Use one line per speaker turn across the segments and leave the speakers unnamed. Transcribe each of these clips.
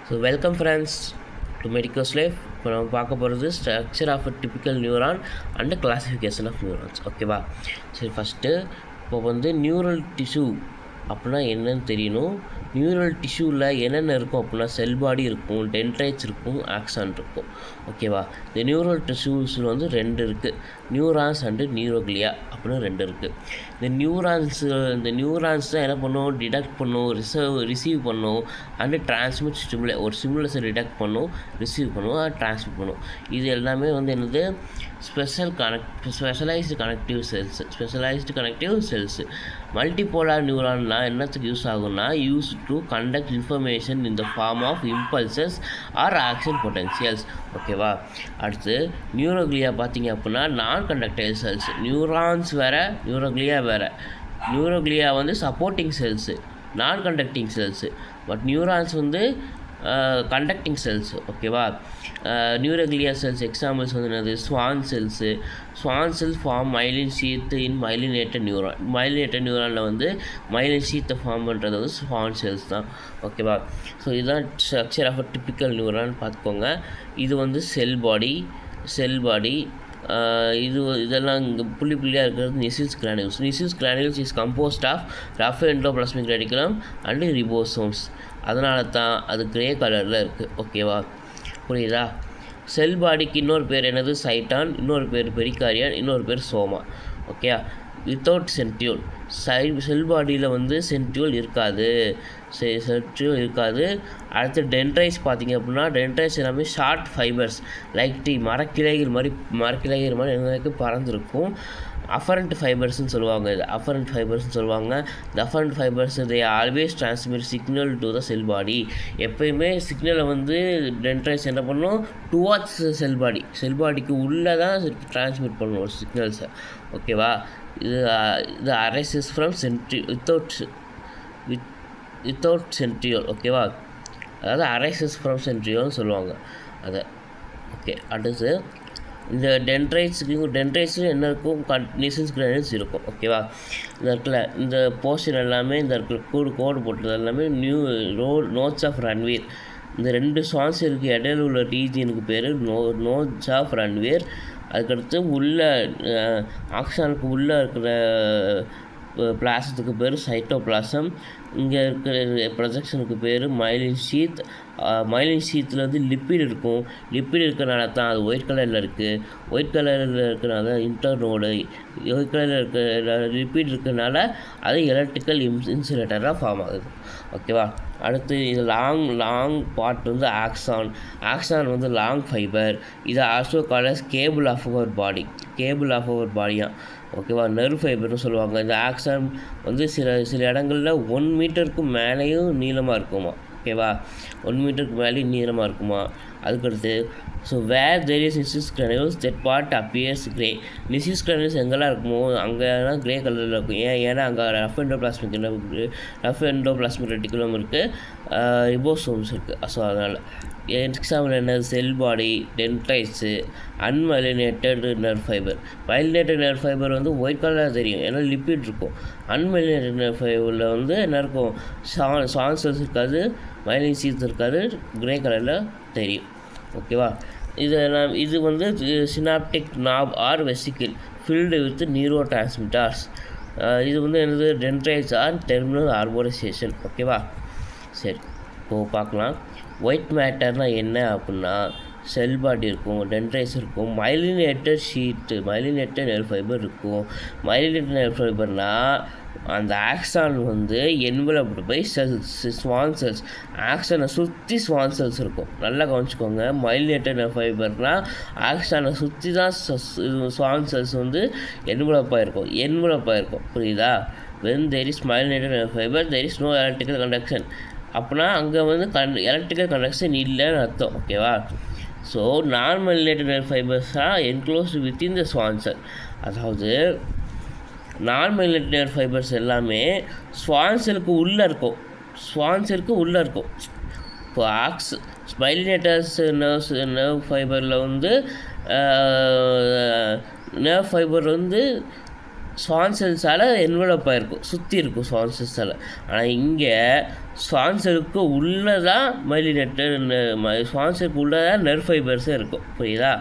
So welcome friends to medical slave. இப்போ நம்ம பார்க்க போகிறது structure of a typical neuron and classification of neurons. ஓகேவா? சரி, ஃபஸ்ட்டு இப்போ நியூரல் டிஷ்யூ அப்படின்னா என்னன்னு தெரியணும். நியூரல் டிஷ்யூவில் என்னென்ன இருக்கும் அப்படின்னா செல் பாடி இருக்கும், டென்ட்ரைட்ஸ் இருக்கும், ஆக்சான் இருக்கும். ஓகேவா? இந்த நியூரல் டிஷ்யூஸில் ரெண்டு இருக்குது, நியூரான்ஸ் அண்டு நியூரோக்ளியா அப்படின்னு ரெண்டு இருக்குது. இந்த நியூரான்ஸ் தான் என்ன பண்ணும், டிடெக்ட் பண்ணும், ரிசீவ் பண்ணும் அண்டு டிரான்ஸ்மிட் ஒரு ஸ்டிமுலஸை டிடெக்ட் பண்ணும், ரிசீவ் பண்ணும், டிரான்ஸ்மிட் பண்ணும். இது எல்லாமே என்னது, ஸ்பெஷலைஸ்டு கனெக்டிவ் செல்ஸு. மல்டிபோலார் நியூரான்னா என்னத்துக்கு யூஸ் ஆகும்னா, use to conduct information in the form of impulses or action potentials. ஓகேவா? அடுத்து நியூரோக்ளியா பார்த்தீங்க அப்படின்னா நான் கண்டக்டைல் செல்ஸ். நியூரான்ஸ் வேறு, நியூரோக்ளியா வேறு. Neuroglia supporting cells, non conducting cells. But neurons conducting cells. ஓகேவா? நியூரோக்ளியா செல்ஸ் எக்ஸாம்பிள்ஸ் என்னது, Schwann cells. Schwann cells form myelin sheath in myelinated neuron. Myelinated நியூரானில் myelin ஷீத்தை form பண்ணுறது Schwann cells தான். ஓகேவா? So இதுதான் structure of a typical neuron பார்த்துக்கோங்க. இது செல் பாடி. இதெல்லாம் இங்கே புள்ளியாக இருக்கிறது Nissl's granules. Nissl's granules is composed of rough endoplasmic reticulum and ribosomes. அதனால தான் அது கிரே கலரில் இருக்குது. ஓகேவா? புரியுதா? செல் பாடிக்கு இன்னொரு பேர் என்னது, சைட்டான், இன்னொரு பேர் பெரிகாரியான், இன்னொரு பேர் soma. Okay? Without centriole. Cell பாடியில் சென்ட்ரியோல் இருக்காது. அடுத்து டென்ட்ரைஸ் பார்த்திங்க அப்படின்னா, டென்ட்ரைஸ் எல்லாமே ஷார்ட் ஃபைபர்ஸ் லைக் மரக்கிளைகள் மாதிரி எனக்கு பறந்துருக்கும். அஃபரண்ட் ஃபைபர்ஸ்னு சொல்லுவாங்க. இது அஃபரண்ட் ஃபைபர்ஸ்னு சொல்லுவாங்க. இந்த afferent fibres they always transmit signal to the cell body. எப்போயுமே சிக்னலை டென்ட்ரைஸ் என்ன பண்ணும், டுவார்ட்ஸ் செல் பாடிக்கு உள்ளே தான் டிரான்ஸ்மிட் பண்ணும் ஒரு சிக்னல்ஸை. ஓகேவா? இது அரைசஸ் ஃப்ரம் வித்தவுட் சென்ட்ரியோல். ஓகேவா? அதாவது அரைசஸ் ஃப்ரம் சென்ட்ரியோல்னு சொல்லுவாங்க அதை. ஓகே, அடுத்து இந்த டென்ட்ரைட்ஸும் என்ன இருக்கும், நிசில்ஸ் கிரானியூல்ஸ் இருக்கும். ஓகேவா? இந்த போர்ஷன் எல்லாமே இந்த கோடு போட்டது எல்லாமே நோட்ஸ் ஆஃப் ரன்வேர். இந்த ரெண்டு ஸ்வான்ஸுக்கு இடையில உள்ள ரீஜியனுக்கு பேர் நோட்ஸ் ஆஃப் ரன்வேர். அதுக்கடுத்து ஆக்சானுக்கு உள்ளே இருக்கிற பிளாசத்துக்கு பேர் சைட்டோபிளாசம். இங்கே இருக்கிற ப்ரொஜெக்ஷனுக்கு பேர் மைலின் ஷீத். மைலின் ஷீத்தில் லிப்பிட் இருக்கும். லிப்பிட் இருக்கிறனால தான் அது ஒயிட் கலரில் இருக்குது. ஒயிட் கலரில் இருக்கிறனால இன்டர்னோடு. ஒயிட் கலரில் இருக்கிற லிப்பிட் இருக்கிறனால அது எலக்ட்ரிக்கல் இன்சுலேட்டராக ஃபார்ம் ஆகுது. ஓகேவா? அடுத்து இது long part axon. Axon long fibre. இது also called cable of our பாடியாக. ஓகேவா? நர்வ் ஃபைபர்னு சொல்லுவாங்க. இந்த ஆக்சான் சில இடங்களில் 1 மீட்டருக்கு மேலேயும் நீளமாக இருக்குமா. ஓகேவா? 1 மீட்டருக்கு மேலேயும் நீளமாக இருக்குமா. அதுக்கடுத்து where there is Nissl's granules that part appears grey. Nissl's granules எங்கெல்லாம் இருக்குமோ அங்கே தான் கிரே கலரில் இருக்கும். ஏன்னா அங்கே ரஃப் எண்டோபிளாஸ்மிக் ரெட்டிகுலம் இருக்குது, ரிபோசோம்ஸ் இருக்குது. ஸோ அதனால் எக்ஸாம்பிள் என்ன, cell body, dendrites, unmyelinated nerve fibre. Myelinated nerve fibre white கலராக தெரியும், ஏன்னா லிப்பிட் இருக்கும். அன்மைலினேட்டட் நர்வ் ஃபைபரில் என்ன இருக்கும், ஸ்வான் செல்ஸ் இருக்காது, மைலின் ஷீத் இருக்காது, கிரே கலரில் தெரியும். ஓகேவா? இது synaptic knob or vesicle filled with neurotransmitters. இது என்னது, டென்ட்ரைட்ஸ் ஆர் டெர்மினல் ஆர்போரைசேஷன். ஓகேவா? சரி, இப்போது பார்க்கலாம். ஒயிட் மேட்டர்னால் என்ன அப்படின்னா, செல் பாடி இருக்கும், டென்ட்ரைட்ஸ் இருக்கும், மைலினேட்டட் நர்வ் ஃபைபர் இருக்கும். மைலினேட்டட் நர்வ் ஃபைபர்னால் அந்த axon enveloped by Schwann cells. ஆக்சானை சுற்றி ஸ்வான் செல்ஸ் இருக்கும். நல்லா கவனிச்சுக்கோங்க. மைலினேட்டட் நர்வ் ஃபைபர்னால் ஆக்சானை சுற்றி தான் ஸ்வான் செல்ஸ் என்வலப்பாக இருக்கும். புரியுதா? When there is myelinated nerve fibre there is no electrical conduction. அப்படின்னா அங்கே எலக்ட்ரிக்கல் கண்டக்ஷன் இல்லைன்னு அர்த்தம். ஓகேவா? ஸோ நான் மைலினேட்டட் நர்வ் ஃபைபர்ஸாக enclosed within the Schwann cell. அதாவது நான் மைலினேட்டட் நர்வ் ஃபைபர்ஸ் எல்லாமே ஸ்வான் செல்லுக்கு உள்ளே இருக்கும். இப்போ மைலினேட்டர்ஸ் நர்வ் ஃபைபரில் நர்வ் ஃபைபர் ஸ்வான் செல்ஸால் என்வலப் ஆகிருக்கும், சுற்றி இருக்கும் ஸ்வான் செல்ஸால். ஆனால் இங்கே ஸ்வான் செல்லுக்கு உள்ளே தான் மைலினேட்டட், ஸ்வான் செல்லுக்கு உள்ளே தான் நர்வ் ஃபைபர்ஸே இருக்கும். புரியுதா?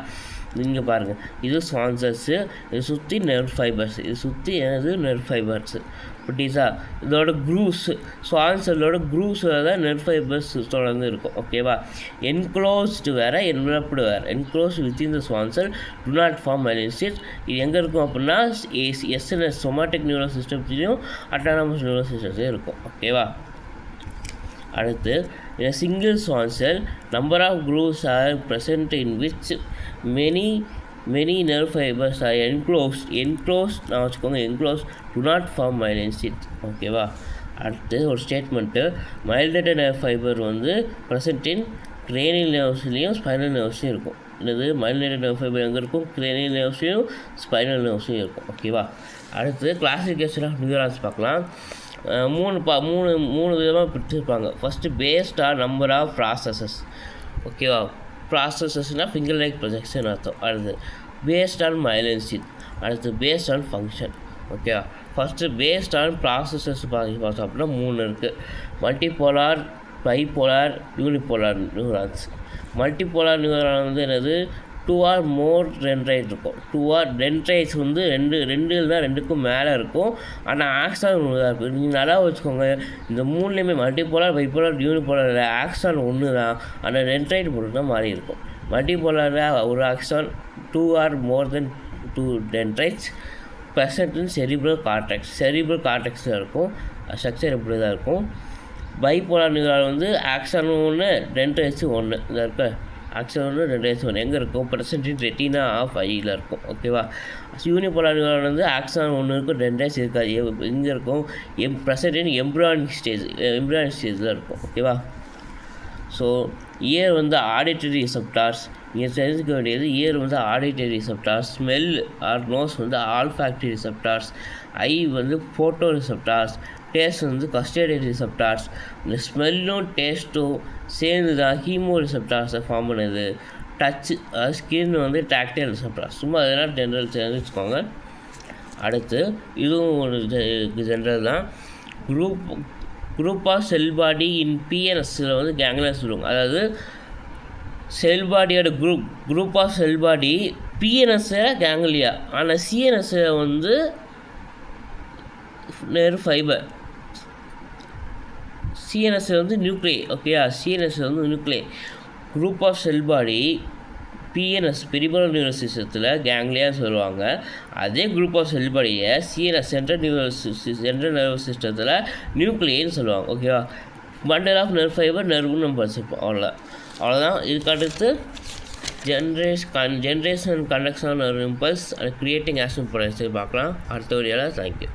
இங்கே பாருங்கள், இது ஸ்வான் செல்ஸு, இது சுற்றி நர்வ் ஃபைபர்ஸ், இது சுற்றி எனது நர்வ் ஃபைபர்ஸு. புரியுதா? இதோட க்ரூவ்ஸ், ஸ்வான் செல்லோட க்ரூவ்ஸில் தான் நர்வ் ஃபைபர்ஸ் தொடர்ந்து இருக்கும். ஓகேவா? என்க்ளோஸ்டு வேறு, என்வலப்டு வேறு. Enclosed within the Schwann cell do not form myelin sheaths. இது எங்கே இருக்கும் அப்படின்னா எஸ்என்எஸ் சொமாட்டிக் நியூரல் சிஸ்டம்ஸ்லையும் அட்டானமஸ் நியூரல் சிஸ்டம்ஸ்லையும் இருக்கும். ஓகேவா? அடுத்து, in a single swan cell, number of grooves are present in which many nerve fibers are enclosed நான் வச்சுக்கோங்க, enclosed do not form myelin sheath. ஓகேவா? அடுத்து ஒரு ஸ்டேட்மெண்ட்டு, மைல்டேட்டட் நர்வ் ஃபைபர் வந்து ப்ரெசென்ட் இன் கிரேனியல் நர்வ்ஸ்லேயும் ஸ்பைனல் நர்வ்ஸ்லையும் இருக்கும். என்னது? மைல்டேட்டட் நர்வ் ஃபைபர் எங்கே இருக்கும்? கிரேனியல் நர்வ்ஸ்லையும் ஸ்பைனல் நர்வ்ஸ்லையும் இருக்கும். ஓகேவா? அடுத்து கிளாசிஃபிகேஷன் ஆஃப் நியூரான்ஸ் பார்க்கலாம். மூணு விதமாக பிரிச்சிருப்பாங்க. First based on number of processes. ஓகேவா? ப்ராசஸஸ்னால் ஃபிங்கர் லைக் ப்ரொஜெக்ஷன் அர்த்தம். அடுத்து பேஸ்ட் ஆன் மைலின் ஷீத். அடுத்து பேஸ்ட் ஆன் ஃபங்க்ஷன். ஓகேவா? ஃபஸ்ட்டு பேஸ்ட் ஆன் ப்ராசஸஸ் பார்த்தோம் அப்படின்னா 3 இருக்குது. Multipolar, bipolar, unipolar neurons. Multipolar neuron வந்து என்னது? 2 or more டென்ட்ரைட் இருக்கும். 2 or டென்ட்ரைட்ஸ் வந்து ரெண்டு தான், 2க்கும் மேலே இருக்கும். ஆனால் ஆக்சான் ஒன்று தான் இருக்கும். நீங்கள் நல்லா வச்சுக்கோங்க, இந்த 3லேயுமே மல்டிபோலார், பைபோலார், யூனிபோலார் ஆக்சான் ஒன்று தான், ஆனால் டென்ட்ரைட் மட்டும் தான் மாறி இருக்கும். மல்டிபோலாரில் ஒரு axon, 2 or more than 2 dendrites present in cerebral கார்டெக்ஸில் இருக்கும். ஸ்ட்ரக்சர் இப்படி தான் இருக்கும். பைபோலார் நியூரான் வந்து ஆக்சான் 1, டென்ட்ரைட்ஸு 1 இதாக இருக்க. ஆக்சான் 1, டென்ட்ரைட்ஸ் 1 எங்கே இருக்கும்? ப்ரெசென்ட் இன் ரெட்டினா ஆஃப் ஐயில் இருக்கும். ஓகேவா? யூனிபோலார் நியூரான் வந்து ஆக்சான் 1 இருக்கும், டென்ட்ரைட்ஸ் இருக்காது. எங்கே இருக்கும்? ப்ரெசென்ட் இன் எம்ப்ரியானிக் ஸ்டேஜில் இருக்கும். ஓகேவா? ஸோ இயர் வந்து ஆடிட்டரி ரிசெப்டார்ஸ். நீங்கள் தெரிஞ்சுக்க வேண்டியது, இயர் வந்து auditory receptors, smell or nose வந்து ஆல்ஃபாக்டரி ரிசெப்டார்ஸ், ஐ வந்து ஃபோட்டோ ரிசெப்டார்ஸ், டேஸ்ட் வந்து கஸ்டேடியரி ரிசெப்டார்ஸ். இந்த ஸ்மெல்லும் டேஸ்ட்டும் சேர்ந்து தான் ஹீமோ ரிசெப்டார்ஸை ஃபார்ம் பண்ணுது. டச்சு, ஸ்கின் வந்து டாக்டைல் ரிசெப்டார்ஸ். சும்மா அதெல்லாம் ஜென்ரல் தெரிஞ்சு வச்சுக்கோங்க. அடுத்து இதுவும் ஒரு ஜென்ரல் தான். குரூப் ஆஃப் செல் பாடி இன் பிஎன்எஸ்ஸில் வந்து கேங்லியா சொல்லுவாங்க. அதாவது செல் பாடியோட குரூப் ஆஃப் செல் பாடி பிஎன்எஸ்ஸில் கேங்லியா, ஆனால் சிஎன்எஸ்ஸில் வந்து நர்வ் ஃபைபர். சிஎன்எஸ் வந்து நியூக்ளியை. ஓகேயா? சிஎன்எஸ் வந்து nuclei. Group of cell body PNS peripheral neural சிஸ்டத்தில் கேங்லியான்னு சொல்லுவாங்க. அதே குரூப் ஆஃப் செல் பாடியை சிஎன்எஸ் சென்ட்ரல் நர்வஸ் சிஸ்டத்தில் நியூக்ளியன்னு சொல்லுவாங்க. ஓகேவா? பண்டல் ஆஃப் நர்வ் ஃபைபர், நர்வுன்னு நம்ம படிச்சிருப்போம். அவ்வளோதான். இதுக்கு அடுத்து generation conduction nerve impulse and creating action potential பார்க்கலாம் அடுத்த வீடியோவில். தேங்க்யூ.